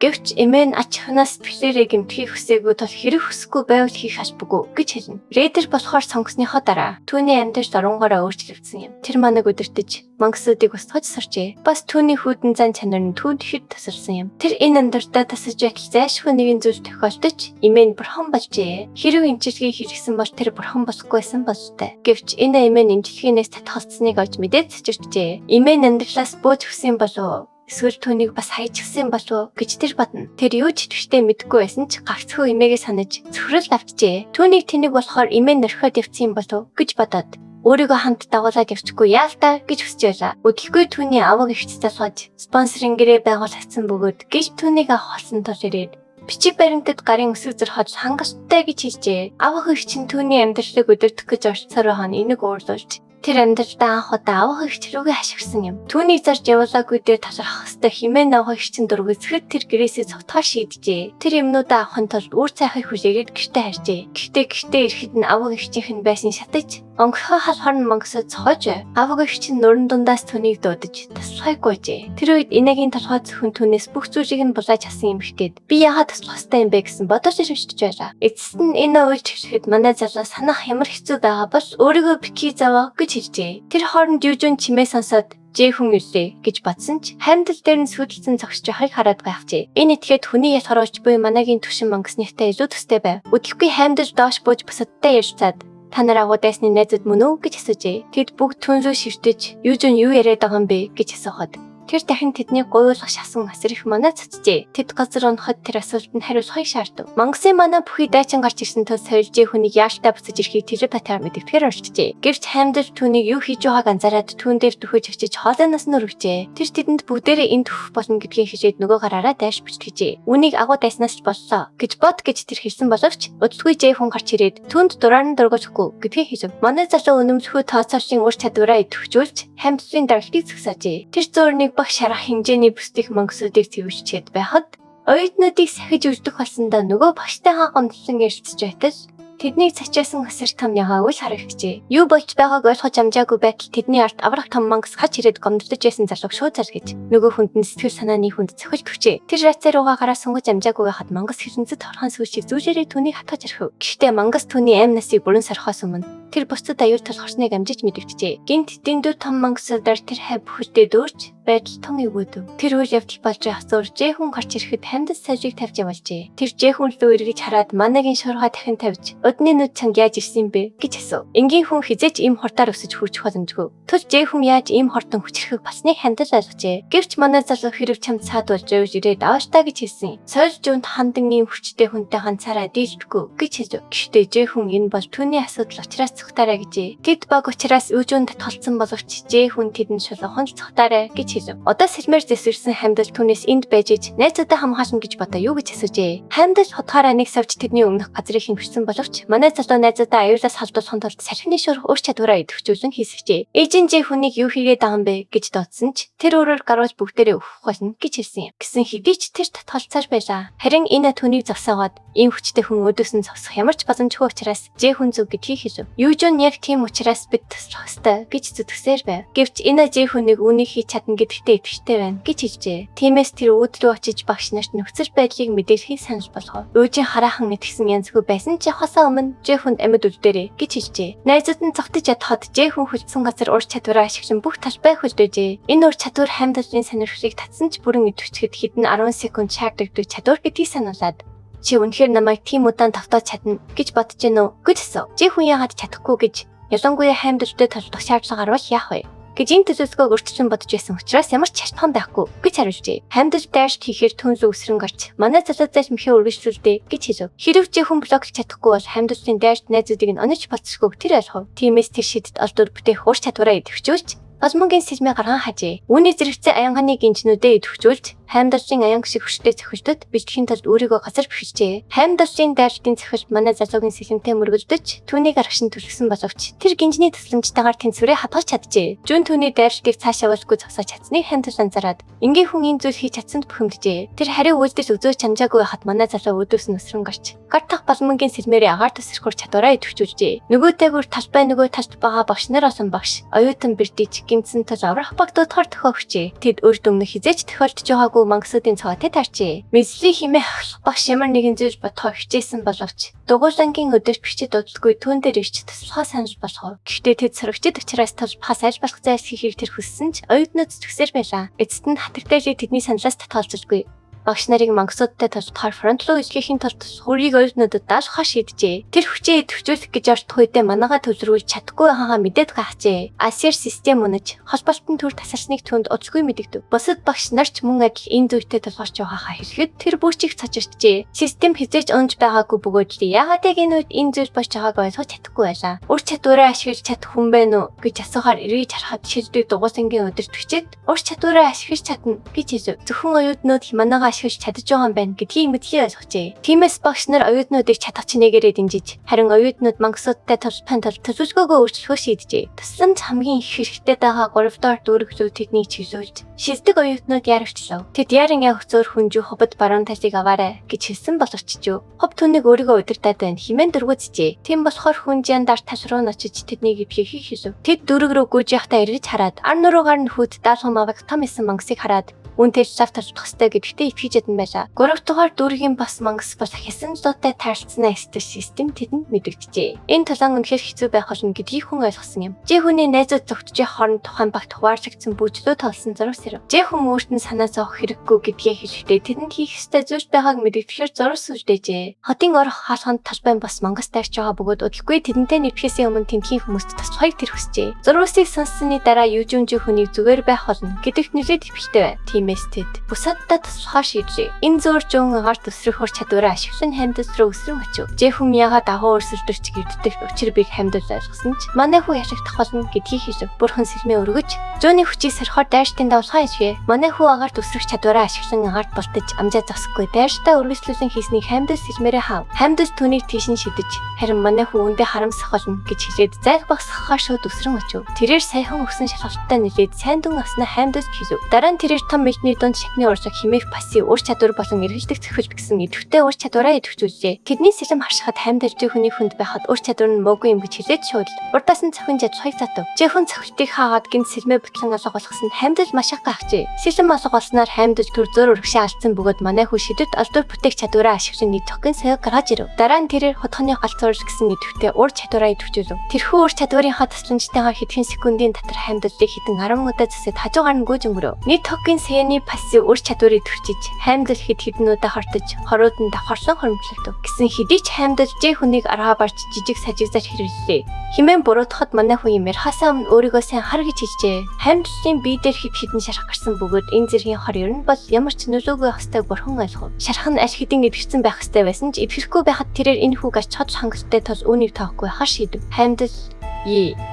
Гэвч эмээ нь ач ханаас сэтгэлээрээ гэмтхийг хүсээгүй тул хэрэг хүсэхгүй байвал хийх ашбгүй гэж хэлнэ. Рейдер болохоор сонгосныхоо дараа түүний амьдарч оронгороо өөрчлөгдсөн юм. Тэр манайг өдөртөж мангасуудыг устгаж сурчээ. Бас түүний хүйтэн зан чанар нь түүнд хэд тасарсан юм. Тэр энэ амьдралдаа тасарч байтал зайлшгүй нэгэн зүйл тохиолдож эмээ нь бурхан болжээ. Хэрэг эмчилгээ хэрэгсэн бол тэр бурхан болохгүй байсан болжтэй. Гэвч энэ эмээ нь эмчилгээнээс татгалцсныг олж мэдээд цэцэрчээ. Эмээ нь амьдралаас бууж өгсөн болов эсвэл түүнийг бас хайж өгсөн болов гэж тэр бодно. Тэр юу ч идэвхтэй мэдэхгүй байсан ч гагцхүү эмээгээ санаж зөвхөрөл авчжээ. Түүнийг тэнэг болохоор эмээ нөрхөд явцсан болов гэж бодоод өөрийгөө хамт дагуулад явчихгүй яалтаа гэж хүсэж байлаа. Өдөлгүй түүний аваг ихтэй сууж спонсорын гэрээ байгуулагдсан бөгөөд гэж түүнийг авах болсон тул ирээд бичиг баримтад гарын өсөг зөрхөд хангалттай гэж хэлжээ. Авах их чинь түүний амьдралыг өдөртөх гэж орцсоор байгаа нэг уурлуулж тэр амьдралдаа анх удаа авах их рүүгээ хашгирсан юм. Түүнийг зарж явуулаагүй дээр талархах хэвээр химэн авах их чин дургүйцэхэд тэр гэрээсээ цогтгоор шийджээ. Тэр юмнуудаа авахын тулд үр цайхыг хүлээгээд гэртээ харжээ. Гэхдээ ирэхэд нь авах их чин байсан шатаж онгохоо халахаар нь мангасад цохож авах их чин нуран дундаас түүнийг дуудаж таслахгүйжээ. Тэр үед энэгийн толгой зөвхөн түүнээс бүх зүйлийг нь булааж асан юм ихтэд би яагаад таслах ёстой юм бэ гэсэн бодож ирвчж байлаа. Эцэст нь энэ үед хэвшгэд манай залуу санах ямар хэцүү байгаа бол өөрийгөө битгий заваа гэж хэлжээ. Тэр хооронд юужун чимээ сонсоод жээхэн үлээ гэж бодсон ч хаймдал дээр нь сүйдэлцэн зогсож байхыг хараад байхжээ. Энэ этгээд хүний ялгаруулж буй манагийн түшин мангасныхтай илүү төстэй байв. Өдөлгүй хаймдал доош бууж бусадтай ярьцаад та нар агуу дайсны найзууд мөн үү гэж асуужээ. Тэд бүгд түнрүү шивтэж юу яриад байгаа юм бэ гэж асуухад тэр дахин тэднийг гуйлгах шасан асар их манаа цацжээ. Тэд газар унахад тэр асуултанд хариулахыг шаардав. Мангасын манаа бүхий дайчин гарч ирсэн тул сольжээ хүнийг яалтаа буцаж ирэхийг телепатиар мэддэгээр орчжээ. Гэвч хаймдал түүнийг юу хийж байгааг анзаараад түүн дээр төхөж очиж хоолойноос нь өргөжээ. Тэр тэдэнд бүгдээрээ энд төхөх болно гэдгийг хэлээд нөгөө гараараа дайш бичгэжээ. Үнийг агуу дайснаас ч боллоо гэж бод гэж тэр хэлсэн боловч удалгүй жээхэн гарч ирээд түүнд дураар нь дургуулахгүй гэдгийг хэлв. Манай залуу өнөмсөхөө тооцоолшин ур чадвараа идэвхжүүлж хаймдлын дарагтыг зөксөөжээ. Тэр зөөрнийг баг шарах хэмжээний бүсдэх мангасуудыг цэвэрчээд байхад оюутнуудыг сахиж үздэг болсондоо нөгөө багштайгаа гомдлон ярилцж байтал тэднийг цачаасан хасар томягаагүй харагджээ. Юу болж байгааг ойлгож амжаагүй байтал тэдний ард аврах том мангас хач ирээд гомдлож байсан залууг шууд заргиж нөгөө хүнд нь сэтгэл санааны хүнд цохиж төвчээ. Тэр рацаар руугаа гараа сунгаж амжаагүй байхад мангас хэрэнцэд торхон сүүшиг зүүжээрээ түүнийг хатгаж архив. Гэхдээ мангас түүний аим насыг бүрэн сархаас өмнө тэр бусдад аюул тул хорсныг амжиж мэдэгджээ. Гинт дэндүү том мангасуудаар тэр хай бүхэлдээ дүүрч байдал том өгөөдөв. Тэр үйл явдал болж асуур жээхэн гарч ирэхэд хамдас сажиг тавьж явуулжээ. Тэр жээхэн лөө эргэж хараад манагийн шуурга дахин тавьж өдний нүд чанга яаж ирсэн бэ гэж асуув. Энгийн хүн хизээч им хортоор өсөж хүрч боломжгүй. Түл жээхэн яаж им хортон хүчрэхийг басныг хандаж ойлгожээ. Гэвч манай залуу хэрэг чамд саадуулж явж ирээд аавштаа гэж хэлсэн. Сольж жүнд хандан ийм хүчтэй хүнтэй ганцаараа дийлдэхгүй гэж хэлв. Гэхдээ жээхэн энэ бол түүний асуудал учраас цухтаарай гэжээ. Тэд баг учраас үжүүнд татгалцсан боловч жээхэн тэдэнд шулуухан цухтаарай гэж хэлв. Одоо сэлмэр зэсвэрсэн хамдал түүнээс энд байж иж найзуудаа хамгаална гэж бодоо юу гэж асуужээ. Хамдал хотгаараа нэг савж тэдний өмнөх газрыг хэмжсэн боловч манай залуу найзуудаа аюулаас халдуулахын тулд сархины шуурх ур чадвараа идэвхжүүлэн хийсгэжээ. Эжин жээ хүнийг юу хийгээд байгаа юм бэ гэж дуудсан ч тэр өөрөөр гаруулж бүгдээрээ өгөх болно гэж хэлсэн юм. Гэсэн хэдий ч тэр татгалцаар байлаа. Харин энэ түүнийг зогсоогоод ийм хүчтэй хүн өдөөс нь зогсох ямар ч боломжгүй учраас жээ хүн зүг гэдгийг хэлв. Юужон яг тийм учраас бид туслах ёстой гэж зүтгэсээр байв. Гэвч энэ жээ хүнийг үүнийг хийж чадна гэдэгтээ итгэвчтэй байна гэж хэлжээ. Тиймээс тэр өөдрөө очиж багш нарт нөхцөл байдлыг мэдээлэхийг санал болгов. Өөжийн хараахан нэтгсэн янзгүй байсан ч хасаа өмнө жээ хүнд амьд үлдээрэй гэж хэлжээ. Найзууд нь цогтож ядахад жээ хүн хүлцсэн газар ур чадвараа ашиглан бүх талбай хөлдөөжээ. Энэ ур чадвар хаймдлын сонирхлыг татсан ч бүрэн идэвчгэхэд хэдэн 10 секунд шаардлагадаг чадвар гэдгийг сануулад чи үнэхээр намайг тийм удаан тавтаж чадна гэж бодож гэнэ үү гэж асуув. Жээ хүн яагаад чадахгүй гэж ялангуяа хаймдлтай толдох шаардлага гарвал яах вэ? Гэж энэ төлөвлөгөөг өрчлөн бодож байсан учраас ямар ч шалтгаан байхгүй гэж хариулжээ. Хаймдал дайрч хийхээр түнлүү өсрөн гарч манай залуу зайш мөхөө үргэлжлүүлдэ гэж хэлв. Хэрэг жээхэн блоклж чадахгүй бол хаймдалын дайрч найзуудыг нь онож болцсохгүй тэр ойлгов. Тиймээс тэр шидэд олдвор бүтээх ур чадвараа идэвхжүүлж Осмогийн сэлмээ гарган хажээ. Үүний зэрэгцээ аянганы гинжнүүдэд идэвхжүүлж хаймдалын аянг шиг хүчтэй цохилтод бэлтгэхийн тулд өөрийгөө газар бэхжээ. Хаймдалын дайралтын цохилт манай залуугийн сэлмтэй мөргөлдөж түүнийг аргашин төлгсөн боловч тэр гинжний тусламжтайгаар тэнцвэрээ хадгалж чаджээ. Жүн түүний дайралтыг цаашаа явуулгүй зогсоож чадсныг хаймдал анзаараад энгийн хүн энэ зүйл хийж чадсанд бухимджээ. Тэр хариу үйлдэл үзөөж чамжаагүй байхад манай залуу өдөөс нь өсрөн гарч гартах балмангийн сэлмээрээ агаар тусрахур чадвараа идэвхжүүлжээ. Нөгөөтэйгүр талбай нөгөө талд байгаа багш нар олон багш оюутан бэрдэж гинцэн тул аврах багтуудахаар төхөөгчээ. Тэд өөр дүмнө хизээч тохиолдож байгаагүй чадахгүй мангасуудын цаваатай таарчээ. Мэдлэг хэмээх багш ямар нэгэн зүйл бодохоо хичээсэн боловч дугуйлангийн өдөрт бичиж дуудлаггүй түүн дээр ирч туслахаа санаж болох. Гэхдээ тэд сурагчид учраас толбохоо сайж болох зайлс хийхийг тэр хүссэн ч оюутнууд зүгсээр байлаа. Эцэст нь хатагтай тэдний саналаас татгалзалгүй. Багш нарыг мангасуудтай толбохоор фронт руу ижлэхийн тулд хөргийг оюутнуудад даалгахаа шийджээ. Тэр хүчээ идэвхжүүлэх гэж ордох үедээ манагаа төвлөрүүлж чадахгүй хаагаа мэдээд гахжээ. Асер систем унаж холболтон төр тасарсныг түнд удалгүй мэдэгдэв. Бусад багш нарч мөн адил энэ зүйтэй толгорч байгаахаа хэлэхэд тэр бүрчийг цочирчжээ. Систем хизээж унж байгаагүй бөгөөд яагаад яг энэ үед энэ зүйл болж байгааг ойлгож чадахгүй байлаа. Ур чадвараа ашиглаж чадах хүн байна уу гэж асуухаар эргэж харахад шилдэг дугуйсангийн өдөрт бичээд ур чадвараа ашиглаж чадна гэж хэлв. Зөвхөн оюутнууд манагаа ашиглаж чадж байгаа юм байна гэдгийг мэдхий ойлгожээ. Тиймээс багш нар оюутнуудыг чадах чинээгээр дэмжиж, харин оюутнууд мангасуудтай толбохын тулд төлөвлөгөөгөө өөрчлөхөө шийджээ. Тусламж хамгийн их хэрэгтэй байгаа 3 дахь дүүрэг зүй тэднийг чиглүүлж, шилдэг оюутнууд яарвчлав. Тэд яран явах зөөр хүнжүү хобод баруун тасыг аваарай гэж хэлсэн боловч ч хоб түүнийг өөрийгөө удирдаад байна хэмээн дөрвөөцжээ. Тийм болохоор хүнжийн дард тас руу ночиж тэднийг ивхийг хэлв. Тэд дүүрэг рүү гүйж явахдаа эргэж хараад ар нуруугаар нь хүүд даалхан маваг том исэн мангасыг хараад үнтэй цав таржих хэвээр гэдэгтээ ивхиж ядсан байлаа. 3 дугаар дүүргийн бас мангас бол хэсэн зуутай тааралцсан эсдэг систем тэдэнд мэдэгджээ. Энэ талаан үнэхээр хэцүү байх болно гэдгийг хүн ойлгосон юм. Жи хүний найзууд зөгтжийн хооронд тухайн багт хуваарлагдсан бүжлөө толсон зурвас ирв. Жи хүн өөрт нь санаа зовох хэрэггүй гэдгийг хэлэхдээ тэдэнд хийх ёстой зүйл байгааг мэдэгдэхээр зурвас үлдээжээ. Хотын орох хаалганд талбайн бас мангас таарч байгаа бөгөөд удалгүй тэдэнтэй нэвтгэхээс өмнө тентхийн хүмүүст туслахыг тэр хүсжээ. Зурвасыг сонссны дараа юужимжи хүний зүгээр байх болно гэдэгт нэлээд итгэлтэй байна. Тиймээс тэд бусадтай туслахаар шийджээ. Энэ зөөр жон агаар төсрөх ур чадвараа ашиглан хамдас руу өсрөн очив. Жэхэн ягаад агуу өрсөлдөрч гэрддэг учир бийг хамдал ойлгосон ч манай хүү яшигдах болно гэдгийг хэлв. Бурхан сэлмээ өргөж зөөний хүчийг сархаар дайрштын давлгаа ишвэ. Манай хүү агаар төсрөх чадвараа ашиглан агаарт болтож амжаа засахгүй дайрштаа үргэлжлүүлэн хийсний хамдал сэлмээрээ хав. Хамдал түүнийг тийш нь шидэж харин манай хүү үндэ харамсах болно гэж хэлээд зайг багсахаар шууд өсрөн очив. Тэрээр саяхан өгсөн шалгалттай нэлээд сайн дүн аснаа хамдал хэлв. Дараа нь тэрээр том бидний дунд шахны урсаг химээх пассив ур чадвар болон эргэлдэх цэвэрлж гэсэн идэвхтэй ур чадвараа идэвхжүүлжээ. Тэдний сэлэм харшихад хамдал жихүний хүнд байхад ур чадвар нь мөөгүй юм гэж хэлээд шууд урдаас нь цахин жадхайг татав. Жихүн цахилтыг хаагаад гинт сэлмээ бүтлэн алга болгосон хамдал маш их гахжээ. Сэлэм алга болсноор хамдал төр зөөр урагшаа алдсан бөгөөд манай хүү шидэт олдвор бүтээх чадвараа ашиглан нийтөхийн сая гаргаж ирв. Дараа нь тэрээр хотхоны галзуурж гэсэн идэвхтэй ур чадвараа идэвхжүүлв. Тэрхүү ур чадварынхаа тасламжтайгаар хэдхэн секундын дотор хамдалыг хитэн 10 удаа засаад хажуугаар нь гүйж өнгөрөв. Нийтөхийн саяны пассив ур чадвар идэвхжиж хамдал хэдэн удаа хортож хорууд нь давхарсан хоримтлагдав. Гэсэн хэдий ч хамдал жи хүнийг аргаа барж жижиг сажигзаар хэрэглээ. Химэн буруутахад манай хүн юмэр хасаа өмнө өөрийгөө сайн хар гэж хэлжээ. Хамдлын бие дээр хэдэн шарах гарсан бөгөөд энэ зэргийн хор ер нь бол ямар ч нөлөөгүй хастай бурхан ойлгов. Шарах нь аль хэдийн идэвхсэн байх хэвээр байсан ч идэвхэхгүй байхад тэрээр энэ хүүг ач хол хангалттай тул үүнийг тоохгүй хар шийдэв. Хамдал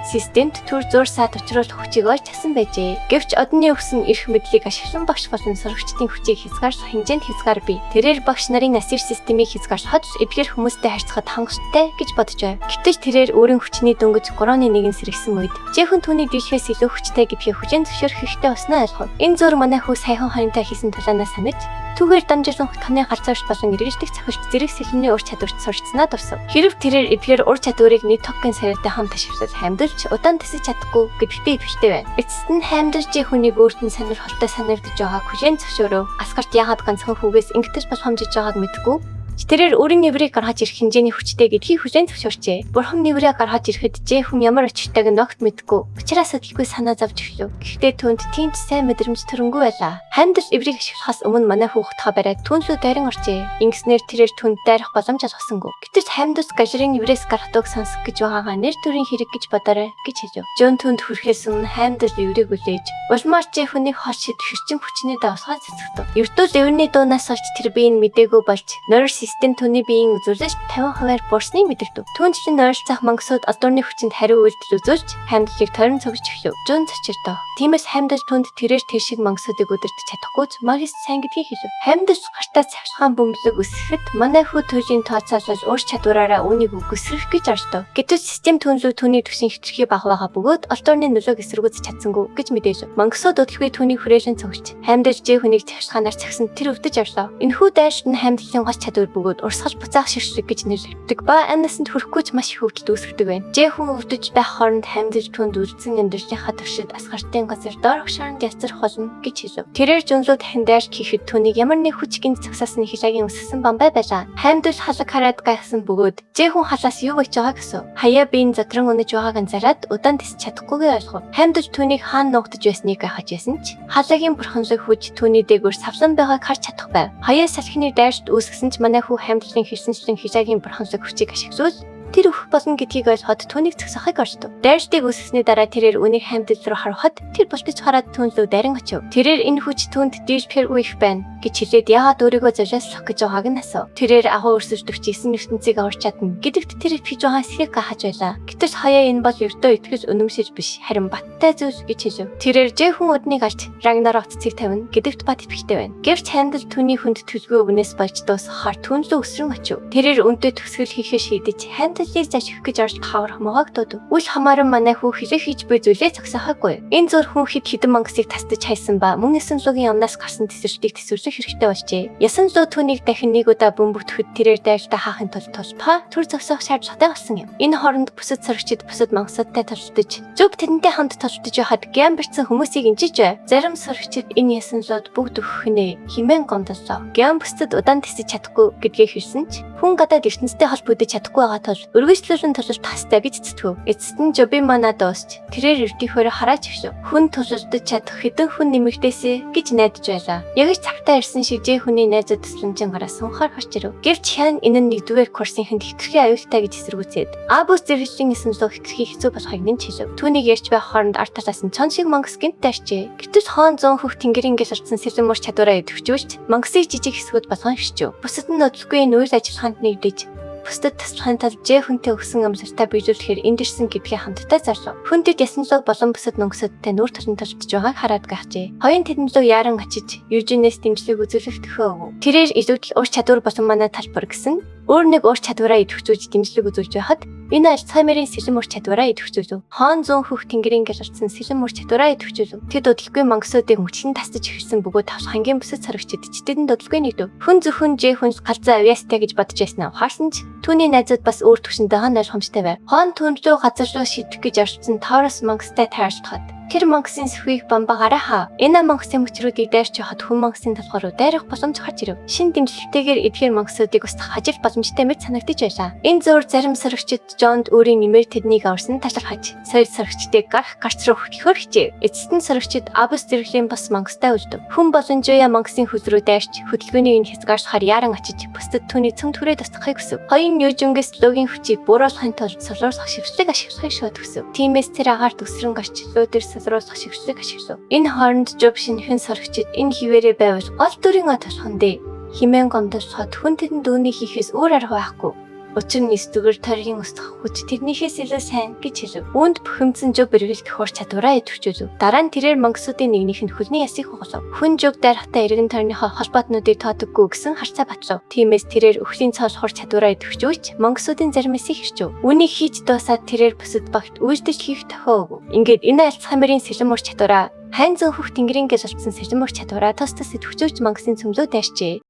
системд төр зур саад учруулах хүчийг олж тасан байжээ. Гэвч одны өгсөн эрх мэдлийг ашиглан багш болон сурагчдын хүчийг хязгаарч хэмжээнд хязгаар бий. Тэрээр багш нарын асир системийг хязгаарчхад эдгээр хүмүүстэй харьцахад хангалттай гэж бодож байв. Гэвч тэрээр өөрийн хүчний дөнгөж 3-1 сэргсэн үед жихэн түүний дийлхээс илүү хүчтэй гэдгийг хүчин зөвшөөрөх хэрэгтэй болсноо ойлгов. Энэ зур манай хүү саяхан хонтой хийсэн талаанаас санаж түүгээр дамжуулсан хотхоны галзуурч болон эргэлдэх цахилч зэрэг сэлмний ур чадварт сурчснаа дурсав. Хэрв тэрээр эдгээр ур чадварыг нийт токгийн саятай хамт ашиглаж хамдалж удаан тасаж чадахгүй гэдэгтэй ивчтэй байна. Эцэст нь хамдалж хүнийг өөрт нь сонир холтой санагдаж байгааг хүлээн зөвшөөрөв. Асгарт яагаад ганцхан хүүгээс ингэдэж боломжиж байгааг мэдгүй. Тэрээр өөрийн нэврийг гаргаж ирэх хэмжээний хүчтэй гэдгийг хүлээн зөвшөөрчээ. Бурхан нэврээ гаргаж ирэхэд Жэхэн ямар очиртайг нь огт мэдгүй. Учираас сэтлгүй санаа зовж эхлэв. Гэхдээ түүнд тийм ч сайн мэдрэмж төрөнгүй байлаа. Хамдал эврийг ашиглахаас өмнө манай хүүхдхаа бариад түнслүү дайран орчээ. Ингэснээр тэрээр түнд дайрах боломж олгосонгүй. Гэвч хамдал гажрын эврээс гарахдаг сонсох гэж байгаагаа нэр төрийн хэрэг гэж бодоорой гэж хэлв. Жон түнд хүрэхээс өмнө хамдал эврийг үлээж улмаар Жэхүнийг хол шид хэрчим хүчний давсгаа цэцгдэв. Ертөөл эврний дуунаас олж тэр биеийн мдээгүй болж нойр систем түүний биеийн үзүүлэлт 50% буурсныг мэдэрдэг. Түүнчлэн нойролцох мангасууд алдуурны хүчинд хариу үйлдэл үзүүлж хамдалыг тойрон цогж эхлэв. Жон цочирдоо. Тиймээс хамдал түнд тэрээр тэр шиг мангасуудыг удирдах чадахгүй ч магис сайн гэдгийг хэлв. Хамдал гартаа цавшгаан бөмбөлөг өсгөхөд манай хүү төрийн тооцоолол ур чадвараараа үүнийг үгүйсгэх гэж орждов. Гэвч систем түнлүү түүний төсний хэтэрхий баг байгаа бөгөөд алдуурны нөлөөг эсэргүүцэж чадсангүй гэж мэдээж. Мангасууд удалгүй түүний хүрээлэн цогж хамдал Жэхүнийг цавшгаанаар цагсан тэр өвдөж орлоо. Энэхүү дайршид нь хамдалын гол чадвар бөгөөд урсгаж буцаах ширшиг гэж нэрлэгддэг ба амнасанд хүрэхгүй ч маш их хөвдөлт үүсгдэг байна. Жэхэн өвдөж байх хооронд хамдж түнд үлдсэн амьдралынхаа туршид асгартын газар доор хшаанд яцрах болно гэж хэлв. Тэрээр зөнлөө дахин дайрч хийхэд түүнийг ямар нэг хүч гинт цагсаасны хилаагийн өсгсөн бамбай байлаа. Хамдж халаг хараад гайхсан бөгөөд Жэхэн халаас юу гэж байгаа гэсэн. Хаяа биеийн задран унаж байгааг анзаараад удаан тис чадахгүйгээ ойлгов. Хамдж түүнийг хаана нуугдаж байсныг гайхаж байсан ч халагийн бурханлаг хүч түүний дээгүүр савлан байгааг харж чадах байв. Хаяа салхины дайрт үүсгэсэн ч манай хүү Хамдлын хэрсэнчлэн хижаагийн бурханлаг хүчийг ашиглуулж тэр өөх болно гэдгийг ойлгоход түүнийг зогсохыг орчдов. Дайртыг үүсгэсний дараа тэрээр үнийг Хамдл руу харуулхад тэр бултаж хараад түүнлөө дарин очив. Тэрээр энэ хүч түүнд дийж фэргүй их байна гэж хэлээд яагаад өөрийгөө золиослох гэж байгааг нь асуув. Тэрээр агуу өрсөлдөгч 9 ертөнцийг аварч чадна гэдэгт тэр итгэж байгаа эсхийг гахаж байлаа. Гэтэл хаяа энэ бол ердөө итгэж үнэмшиж биш харин баттай зүйл гэж хэлв. Тэрээр Жэхэн удныг алж Рагнарот цэг тавина гэдэгт бат итгэвтэй байна. Гэвч Хамдл түүний хүнд төлгөө өвнөөс болж дуусахаар түүнлөө өсрөн очив. Тэрээр өндөө төгсгөл хийхээ шийдэж Хамдлыг заших гэж орж хавар хамгааг дуудав. Үл хамааран манай хүү хэрэг хийж буй зүйлээ зогсоохоогүй. Энэ зур хүн хэд хэдэн мангасыг тасдаж хайсан ба мөн ясан лугийн амнаас гарсан тэсвэрлтийг тэсвэрлэх хэрэгтэй болжээ. Ясан луу түүнийг дахин нэг удаа бөмбөгтөхөд тэрээр дайртаа хаахын тулд тулпаа түр зогсоох шаардлагатай болсон юм. Энэ хооронд бусад сорогчид бусад мангасуудтай толдож зөв тэрнтэй хамт толдож байхад гям бэрцэн хүмүүсийг инжиж бай. Зарим сорогчид энэ ясан лууд бүгд өгөхнэ химэн гомдолсоо. Гям бусдад удаан тисэж чадахгүй гэдгээ хэлсэн ч хүн гадаад ертөнцтэй холбогдож чадахгүй байгаа тул өргөжлөлөн тулалт тастай гэж цэцтгэв. Эцэст нь Жоби мана дуусч тэрээр ертөнхөөр хараач өгшөв. Хүн тулалдаж чадах хэдэн хүн нэмэгдээсэ гэж найдаж байлаа. Яг ч цагтаа ирсэн шиг Жэхүний найзууд төсөлмжийн гараас сунхаар харж ирв. Гэвч Хян энэ нь 1-р курсынхэнд хэтэрхий аюултай гэж эсэргүүцээд Абус зэрэглэлийн эсэмлөө хэтэрхий хэцүү болохыг нэн хэлв. Түүнийг ярьж байх хооронд арт талаас нь чон шиг мангас гинт дайрчээ. Гэтэл хоон 100 хөх тэнгэрийн гэл орцсон сэлэммөр чадвараа идэвхжүүлж мангасыг жижиг хэсгүүд болгон хшчв. Бусад нь өдлөгүй энэ үйл ажиллагаанд нэгдэж бусдад таслахын тулд Жэхүнтэй өгсөн амсартаа биелүүлэхээр энд ирсэн гэдгээ хамтдаа зарлав. Хүндэд ясанлуу болон бусад нөнгөсөдтэй нүүр төрн толдож байгааг хараад гайхжээ. Хоёрын тэднэлөө яаран очиж Южинээс дэмжлэг үзүүлэх төхөө өг. Тэрээр илүүдл ур чадвар болон манай талбар гэсэн өөр нэг ур чадвараа идэвхжүүлж дэмжлэг үзүүлж байхад энэ Альцхаймерийн сэлэм ур чадвараа идэвхжүүлв. Хоон 100 хөх тэнгэрийн гэл орцсон сэлэм ур чадвараа идэвхжүүлв. Тэд удалгүй мангасуудыг мөчлөн тасдаж эхэлсэн бөгөөд тавс хангийн бусад сорогчид читэдэн удалгүй нэгдэв. Хүн зөвхөн Жэхүнс галзаа авьяастай гэж бодож байснаа ухаарсан ч түүний найзууд бас өөр түвшиндээ хан ойлгомжтой байв. Хоон түнлөө газар руу шидэх гэж орцсон Таурус мангастай таарчхад тэр мангасын сүхийг бамбагараа хаа. Энэ мангасын мөчрүүдийг дайрч явахад хүн мангасын толгой руу дайрах боломж гарч ирв. Шин дэмжлэгтэйгээр эдгээр мангасуудыг устгах хажил боломжтой мэт санагдаж байлаа. Энэ зөөр зарим сорогчид Жонд өөрийн нэмэр тэднийг аварсан талархаж соёл сорогчдыг гарц руу хөтлөхөөр хичээв. Эцэст нь сорогчид Абус зэрэглэлийн бас мангастай үлдэв. Хүн болон Жуя мангасын хөз рүү дайрч хөдөлгөөний энэ хязгаарч хар яаран очиж бусдад түүний цөм түрээ тусгахыг хүсв. Хоёрын Южингээс логийн хүчийг бууруулахын тулд солиорсох шившлэг ашиглахыг шууд хүсв. Тиймээс тэр агаарт өсрөн гарч лүүдэр солиорсох шившлэг ашиглав. Энэ хооронд Жоб шинэхэн сорогчид энэ хിവэрээ байвал гол дүрийн оторхон дээ. Химэн гомдолцоход хүн тэдэнд дүүний хийхээс өөр арга байхгүй. Учир нь эсдүгээр тарийн устгах хүч тэрнийхээс илүү сайн гэж хэлв. Үүнд бухимдсан Жоб эргэлдэх ур чадвараа идэвхжүүлв. Дараа нь тэрээр мангасуудын нэгнийх нь хөлний ясыг хугалав. Хүн Жог дайрахтаа эргэн тойрныхоо холбоотнуудыг тоодоггүй гэсэн харцаа батлав. Тиймээс тэрээр өхлийн цоол хур чадвараа идэвхжүүлж мангасуудын зарим эсийг хэрчв. Үүнийг хийж дуусаад тэрээр бусад багт үйлдэж хийх тохио өг. Ингээд энэ Альцхаймерийн сэлэм ур чадвараа хайн зөн хөх тэнгэрийн гэл олцсон сэлэм ур чадвараа тус идэвхжүүлж мангасын цөмлөө дайрчээ.